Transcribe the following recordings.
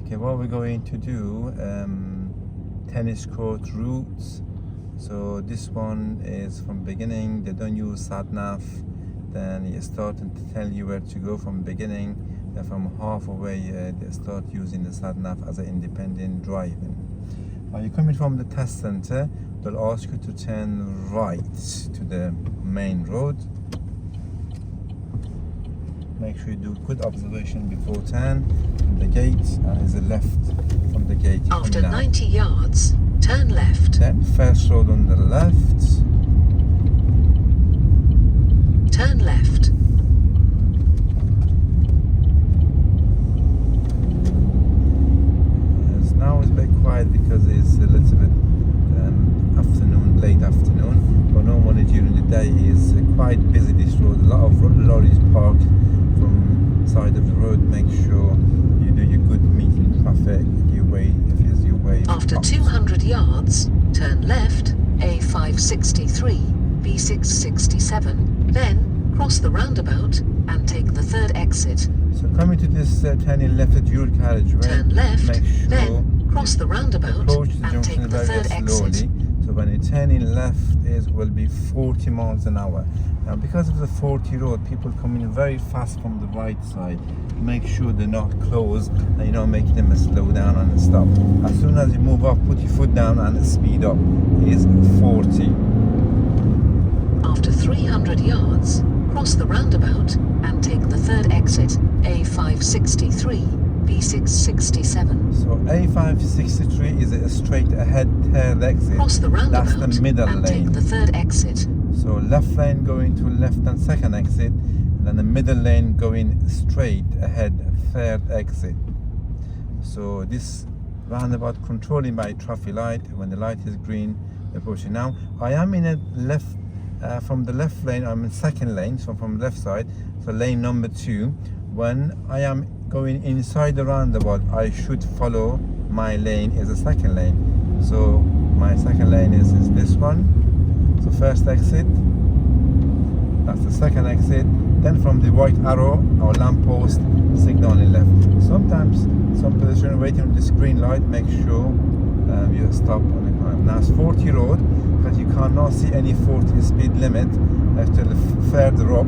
Okay, what we're going to do, tennis court routes. So this one is from beginning. They don't use sat nav. Then you start to tell you where to go from beginning. Then from halfway they start using the sat nav as an independent driving. Are you coming from the test center? They'll ask you to turn right to the main road. Make sure you do good observation before turn from the gate, and is a left from the gate. After 90 yards, turn left. Then first road on the left. Turn left. Now it's a bit quiet because it's a little bit afternoon, late afternoon. But normally during the day it's quite busy this road. A lot of lorries parked from side of the road. Make sure you do your good meeting traffic. Your way, if it's your way. After 200 yards, turn left, A563, B667. Then cross the roundabout and take the third exit. So coming to this turning left at dual carriageway, turn left, make sure then cross the roundabout approach the and take junction the very third slowly. exit. So when you turn in left, it will be 40 miles an hour. Now because of the 40 road, people coming very fast from the right side. Make sure they're not close and you're not making them slow down and stop. As soon as you move up, put your foot down and speed up. Is 40. After 300 yards, cross the roundabout and take the third exit, A563, B667. So A563 is a straight ahead third exit. Cross the roundabout That's the middle and lane. take the third exit. So left lane going to left and second exit, and then the middle lane going straight ahead third exit. So this roundabout controlling by traffic light. When the light is green, approaching. Now I am in a left from the left lane. I'm in second lane, so from left side, so lane number 2. When I am going inside the roundabout, I should follow my lane is a second lane. So my second lane is this one. So first exit, that's the second exit. Then from the white arrow or lamppost, signaling left. Sometimes some pedestrian waiting on this green light, make sure you stop on the corner. Now it's 40 road, because you cannot see any 40 speed limit actually further up,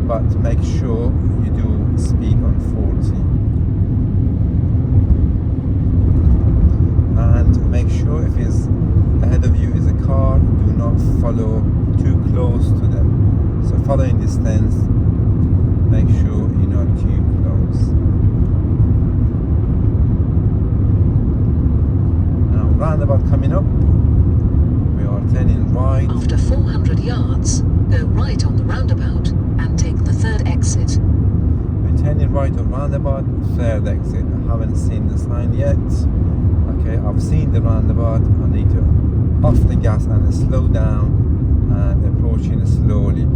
but make sure you do speed on 40. And make sure if it's ahead of you is a car, do not follow too close to them. So following distance, make sure you're not too close. Now roundabout coming up, we are turning right. After 400 yards, go right on the roundabout and take the third exit. We're turning right on roundabout, third exit. I haven't seen the sign yet. Okay, I've seen the roundabout. I need to off the gas and slow down and approaching slowly.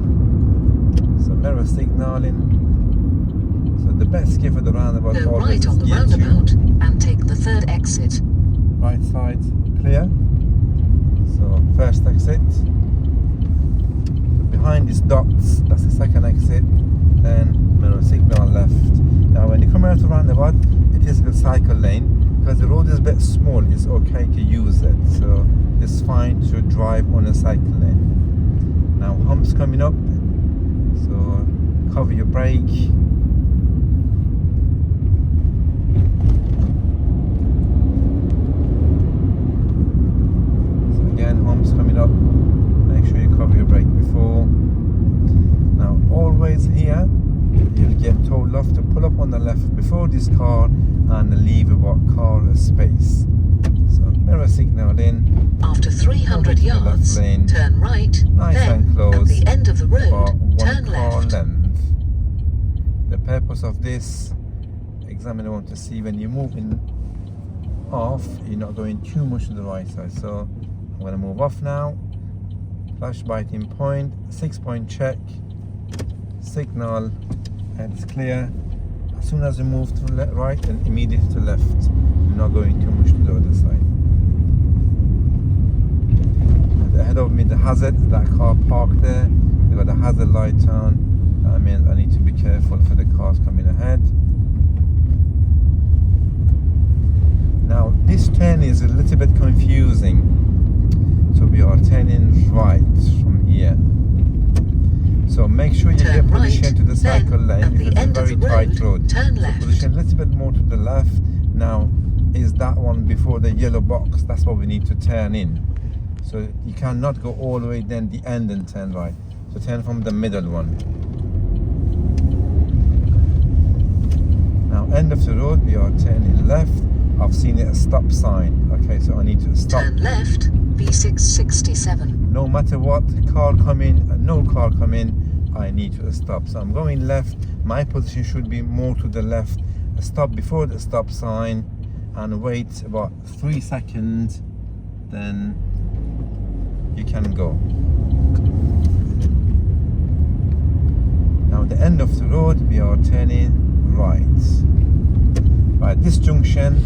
So mirror signaling. So the best gear for the roundabout Go always right on the is gear roundabout 2. and take the third exit. Right side clear. So first exit. So behind these dots, that's the second exit. Then mirror signal left. Now when you come out of the roundabout, it is a cycle lane. Because the road is a bit small, it's okay to use it. So it's fine to drive on a cycle lane. Now humps coming up, so cover your brake. So again, humps coming up, make sure you cover your brake before. Now always here, you'll get told off to pull up on the left before this car and leave about car space. So mirror signal in. After 300 yards, lane. turn right, Nice then and close. at the end of the road, About turn one car left. length. The purpose of this, examiner want to see when you're moving off, you're not going too much to the right side. So I'm going to move off now. Flash biting point, 6-point check, signal, and it's clear. As soon as you move to right and immediately to left, you're not going too much to the other side. And ahead of me, the hazard, that car parked there, they got the hazard light on. I mean, I need to be careful for the cars coming ahead. turn is a little bit confusing. So we are turning right from here. So make sure you Turn get position right, to the cycle then lane at because the it's a end of very the tight road, road. turn So left. position a little bit more to the left. Now is that one before the yellow box. That's what we need to turn in. So you cannot go all the way then the end and turn right. So turn from the middle one. Now end of the road, we are turning left. I've seen a stop sign. Okay, so I need to stop. Turn left, B667. No matter what, car come in, no car come in, I need to stop. So I'm going left. My position should be more to the left. Stop before the stop sign and wait about 3 seconds. Then you can go. Now the end of the road, we are turning right. Right, this junction,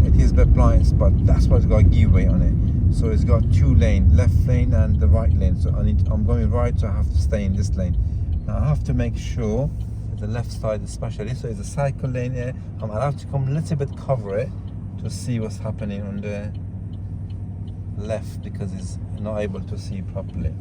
it is the blind spot. That's why it's got a giveaway on it. So it's got 2 lanes, left lane and the right lane. So I'm going right, so I have to stay in this lane. Now I have to make sure the left side especially, so it's a cycle lane here. I'm allowed to come a little bit cover it to see what's happening on the left because it's not able to see properly.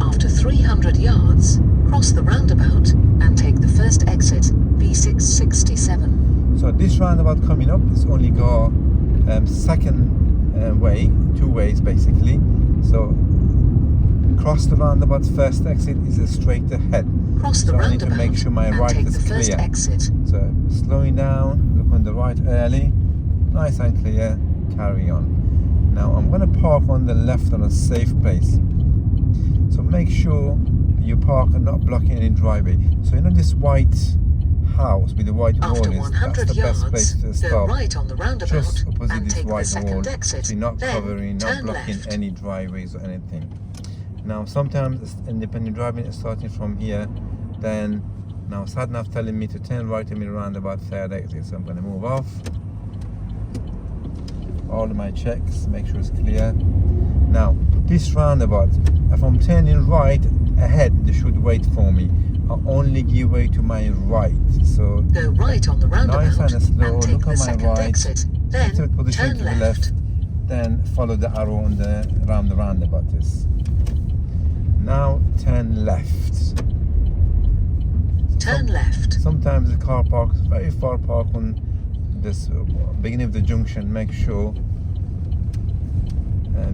After 300 yards, cross the roundabout and take the first exit, B667. So this roundabout coming up is only got second way, 2 ways basically. So cross the roundabout, first exit is a straight ahead. Cross the So I need roundabout to make sure my and right take is the first clear. exit. So slowing down, look on the right early, nice and clear, carry on. Now I'm going to park on the left on a safe place. So make sure you park and not blocking any driveway. So you know this white house with the white wall After is, 100 that's the best yards, place to go stop. right on the roundabout Just opposite and this take the white wall. second exit. So you're not Then covering, not turn blocking left. any driveways or anything. Now sometimes independent driving is starting from here. Then now SatNav telling me to turn right in the roundabout, third exit. So I'm going to move off. All of my checks, make sure it's clear. Now this roundabout, if I'm turning right ahead, they should wait for me. I'll only give way to my right. So Go right on the roundabout nice and slow, and take look the on my second right. exit. Then Little bit position turn to the left. Then follow the arrow on the around the roundabout is. Now turn left. Turn left. Sometimes the car parks very far park on this beginning of the junction. Make sure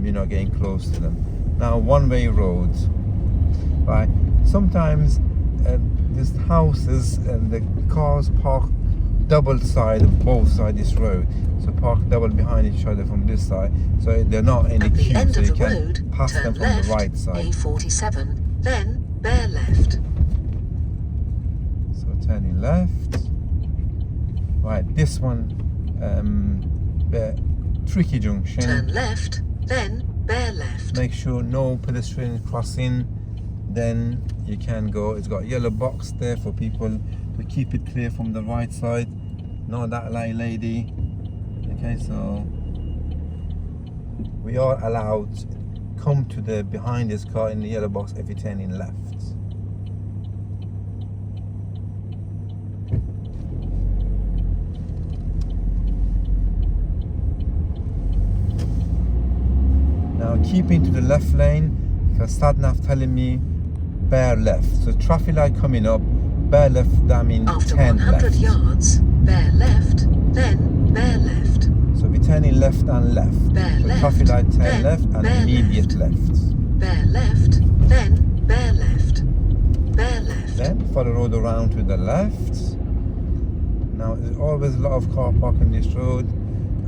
you're not getting close to them. Now one-way roads, right? Sometimes there's houses and the cars park double side of both sides this road. So park double behind each other from this side. So they're not in the At the queue, end so of you the can road, pass them turn from left, the right side. A47, then bear left. So turning left. Right, this one, the tricky junction. Turn left, then bear left. Make sure no pedestrian crossing. Then you can go. It's got a yellow box there for people to keep it clear from the right side. Not that lady. Okay, so we are allowed to come to the behind this car in the yellow box if you're turning left. Now keeping to the left lane because SatNav telling me bear left. So traffic light coming up, bear left, that means After 10 100 left. yards, bear left, then bear left. So we're turning left and left. Bear So left, traffic light turn then left and bear immediate left. Bear left, then bear left. Bear left. Then follow the road around to the left. Now there's always a lot of car park on this road,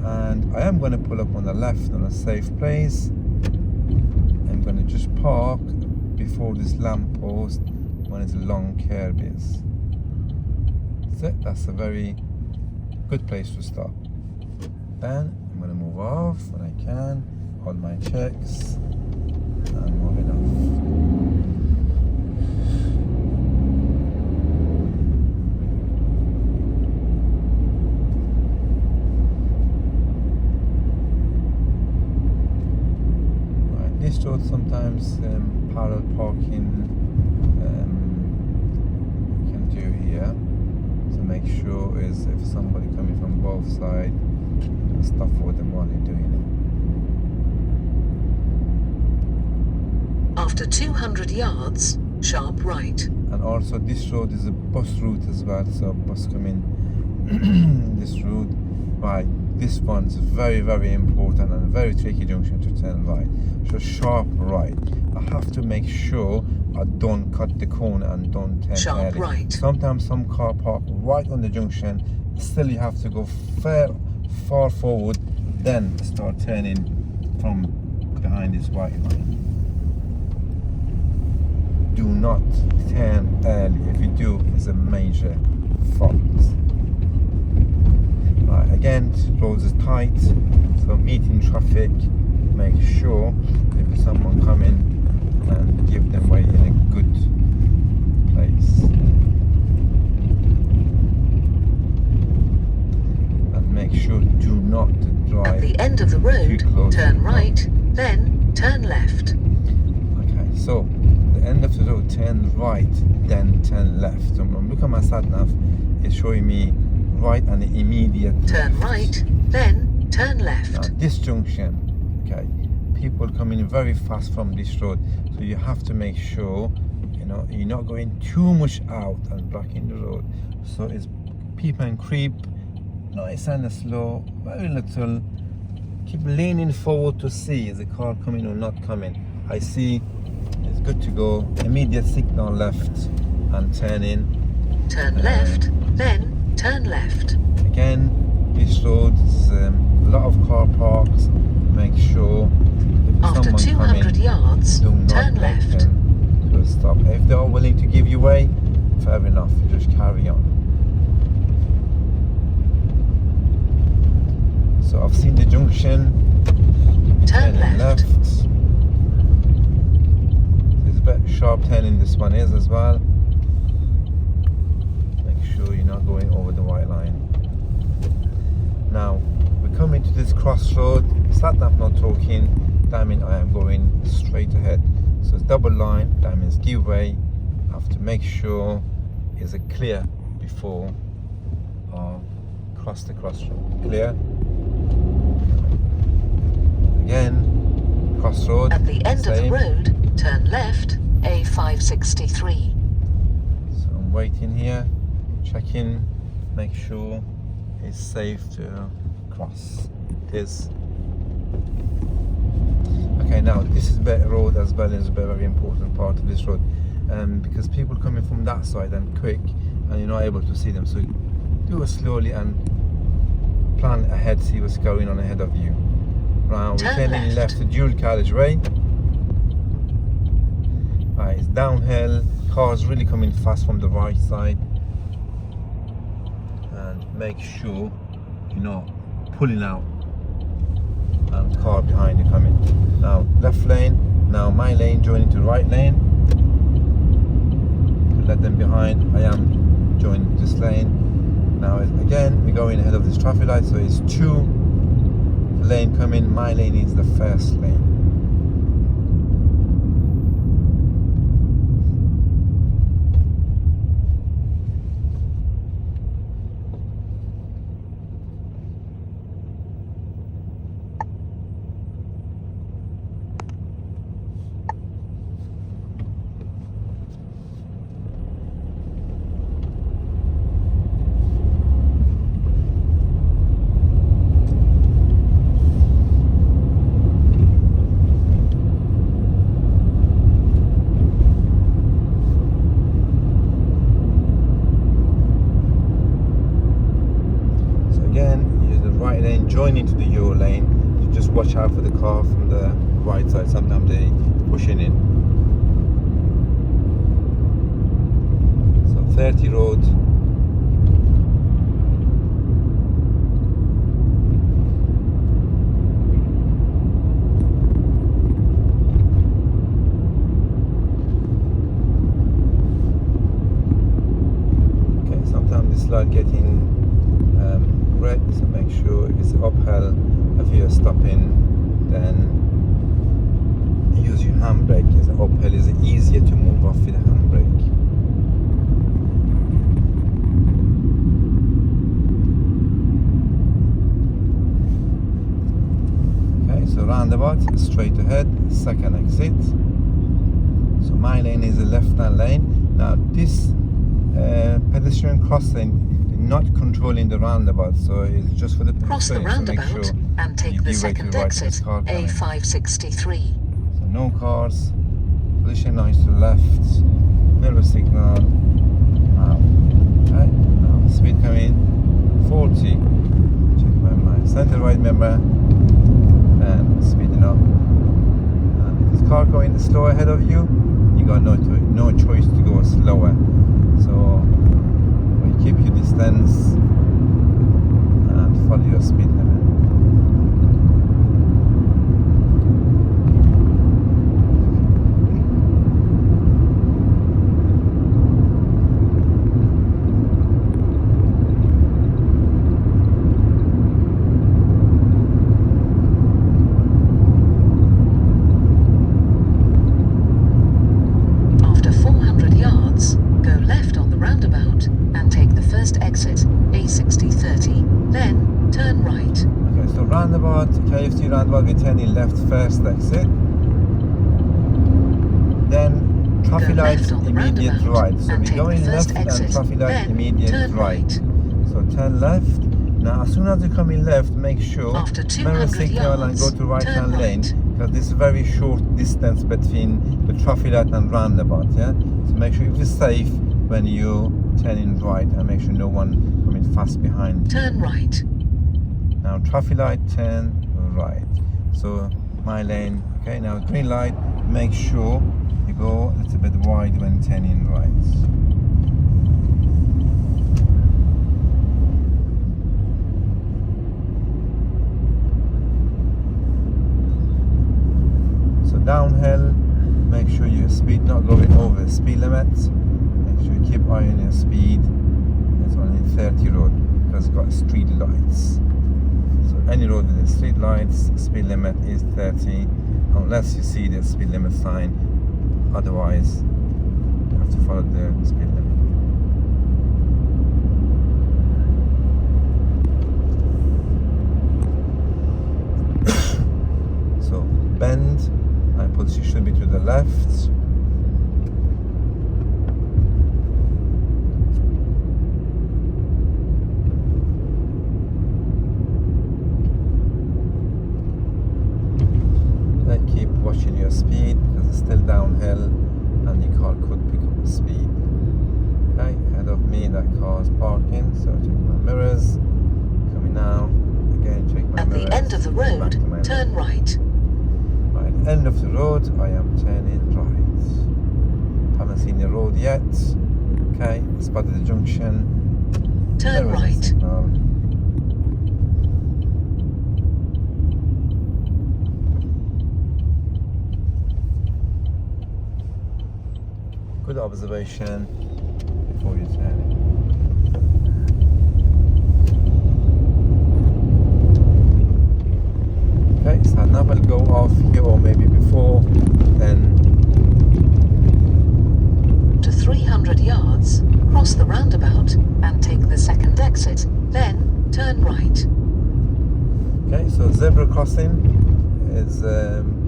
and I am going to pull up on the left on a safe place. I'm going to just park before this lamp post when it's a long curb is. That's it. That's a very good place to stop. Then I'm going to move off when I can, hold my checks, and move it off. This road sometimes parallel parking you can do here. So make sure is if somebody coming from both sides, stop for them while you're doing it. After 200 yards, sharp right. And also this road is a bus route as well, so bus coming this route. Right, this one's very, very important and a very tricky junction to turn right. So sharp right. I have to make sure I don't cut the corner and don't turn Sharp early. right. Sometimes some car park right on the junction, still you have to go far forward, then start turning from behind this white line. Do not turn early. If you do, it's a major fault. Right, again, roads is tight, so meeting traffic, make sure if there's someone coming and give them way in a good place. And make sure do not drive. At the end of the road, turn right, then turn left. Okay, so the end of the road, turn right, then turn left. So when I look at my sat nav, it's showing me right and the immediate Turn left. right, then turn left. Now this junction, okay, people coming very fast from this road, so you have to make sure you're not going too much out and blocking the road. So it's peep and creep, nice and slow, very little. Keep leaning forward to see is the car coming or not coming. I see it's good to go. Immediate signal left and turn in. Turn left, then turn left. Again, this road is a lot of car parks. Make sure if After someone 200 coming, yards, do not turn make left. them to a stop. If they are willing to give you way, fair enough, you just carry on. So I've seen the junction. Turn Turning left. There's a bit sharp turning this one is as well. Make sure you're not going over the white line. Now we're coming to this crossroad. Sat nav not talking. That means I am going straight ahead. So it's double line. That means give way. I have to make sure is it clear before I cross the crossroad. Clear. Again, crossroad. At the end of the same. road, turn left, A563. So I'm waiting here, checking, make sure it's safe to cross. It is. Okay, now this is better road as well, is a very important part of this road, because people coming from that side and quick, and you're not able to see them. So do it slowly and plan ahead, see what's going on ahead of you. Now we're Turn turning left. left to dual carriageway. Right, it's downhill. Cars really coming fast from the right side. And make sure you're not pulling out and car behind you coming. Now left lane. Now my lane joining to right lane. Let them behind. I am joining this lane. Now again we're going ahead of this traffic light, so it's two lane coming. My lane is the first lane. Join into the Euro lane, so just watch out for the car from the right side. Sometimes they pushing in. So 30 road. Okay, sometimes this light getting red, so make sure if it's uphill, if you're stopping, then use your handbrake. As uphill is easier to move off with the handbrake. second exit. So my lane is the left-hand lane. Now this pedestrian crossing is not controlling the roundabout, so it's just for the Cross the pedestrians to make roundabout sure and take you the give way to second the right of exit, this car coming. A563. So no cars, position lines to the left, mirror signal. Now, okay, now speed coming 40. Check my center right member and speeding up. And if this car going slow ahead of you, you got no choice to go slower. So keep your distance and follow your speed limit. After 400 yards, go left on the roundabout and take the first exit, A6030, then turn right. Okay, so roundabout, KFC roundabout, we're turning left first exit. Then traffic Go light left on the immediate roundabout right. So and we're take going the first left and exit, traffic light then immediate turn right. So turn left. Now as soon as you come in left, make sure After mirror 200 signal and go yards, to right hand turn lane, right. because this is a very short distance between the traffic light and roundabout, yeah? So make sure it's safe when you turn in right and make sure no one coming fast behind you. Turn right. Now traffic light, turn right. So my lane, okay, now green light, make sure you go a little bit wide when turning right. So downhill, make sure your speed not going over the speed limit. Make sure you keep eye on your speed. It's only 30 road because it's got street lights. So any road with the street lights, speed limit is 30 unless you see the speed limit sign. Otherwise, you have to follow the speed limit. So bend, my position should be to the left. Keep watching your speed because it's still downhill and your car could pick up the speed. Okay, ahead of me that car's parking, so check my mirrors. Coming now, again check my At mirrors. the end of the Back to my road, turn right. By the end of the road, I am turning right. Haven't seen the road yet. Okay, spotted the junction. Turn There is a right. signal. Good observation before you turn. Okay, so now I'll go off here or maybe before, then To 300 yards, cross the roundabout and take the second exit, then turn right. okay, so zebra crossing is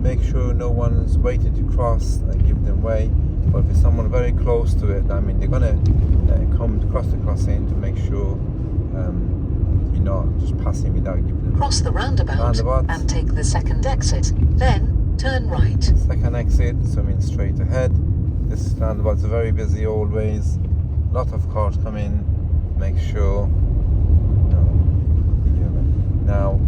make sure no one's waiting to cross and give them way. But if it's someone very close to it, I mean, they're gonna come across the crossing to make sure you're not just passing without giving them. Cross the roundabout and take the second exit, then turn right. Second exit, so I mean straight ahead. This roundabout's very busy always. Lot of cars come in. Make sure. Now,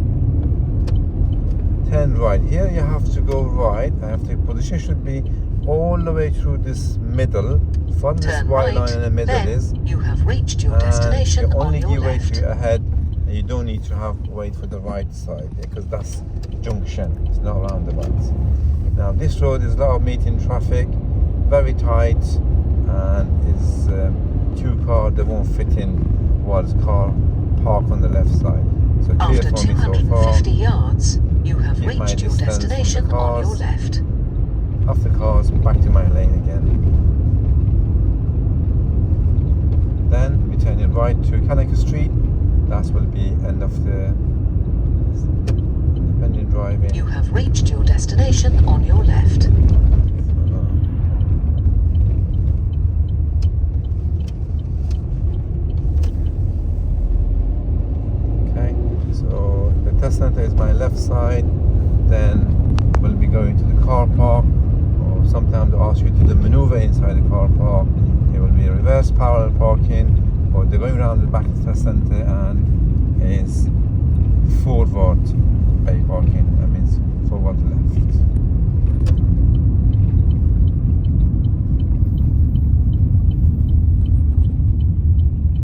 turn right. Here you have to go right. I have to position should be all the way through this middle. Follow this Turn white right, line in the middle then is. you have reached your And destination you on only your give way left. to ahead. And you don't need to have wait for the right side because that's junction. It's not roundabout. Now this road is a lot of meeting traffic, very tight, and is two cars that won't fit in while this car park on the left side. So clear After for me so far. 250 yards, you have Keep my reached your distance from the destination on cars. your left. Off the cars, back to my lane again. Then we turn in right to Cannock Street. That will be end of the independent driving. You have reached your destination on your left. Okay, so the test center is my left side. Then we'll be going to the car park, or sometimes they ask you to do the maneuver inside the car park. It will be reverse parallel parking, or they're going around the back of the test center and